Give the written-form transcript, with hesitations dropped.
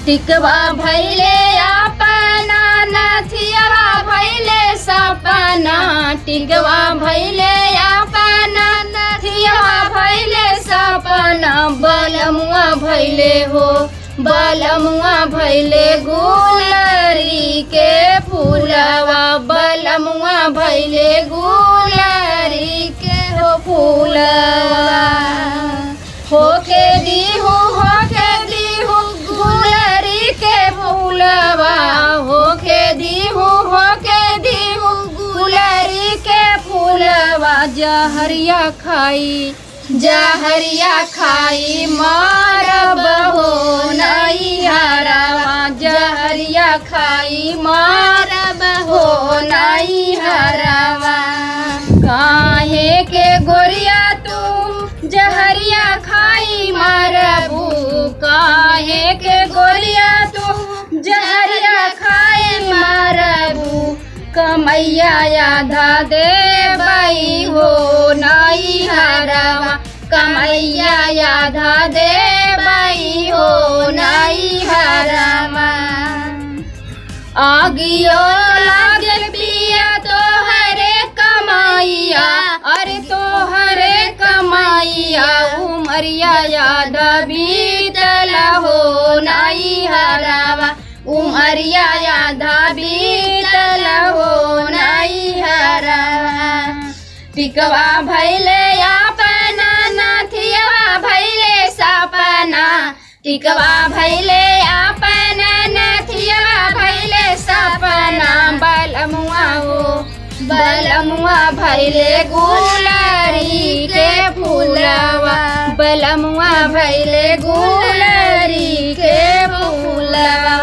टिकवा भैले अपना नथियावा भैले सपना टिकवा भैले अपना नथियावा भैले सपना बलमुआ भैले हो बलमुआ भैले गुलरी के फूलवा बलमुआ भैले गुलरी के हो फूलवा होके दीहू गुलरी के फूलवा होके दीहू गुलरी के फूलवा जहरिया खाई मारब हो नैहरवा जहरिया खाई मारब हो नैहरवा काहे के गोरिया तू जहरिया खाई मारबू काहे के गोरिया तू जहरिया खाई मारबू कमैया आधा देबई हो नैहरवा कमैया आधा देबई हो नैहरवा आगियो लागल पिया तोहरे कमाइया अरे तोहरे कमाइया उमरिया आधा बीतल हो नैहरवा उमरिया आधा बीतल हो नैहरवा टिकवा भैले अपना नथियावा भैले सपना टिकवा भैले अपना नथियावा भैले सपना बलमुआ भैले गुलरी के फूलवा बलमुआ भैले गुलरी के फूलवा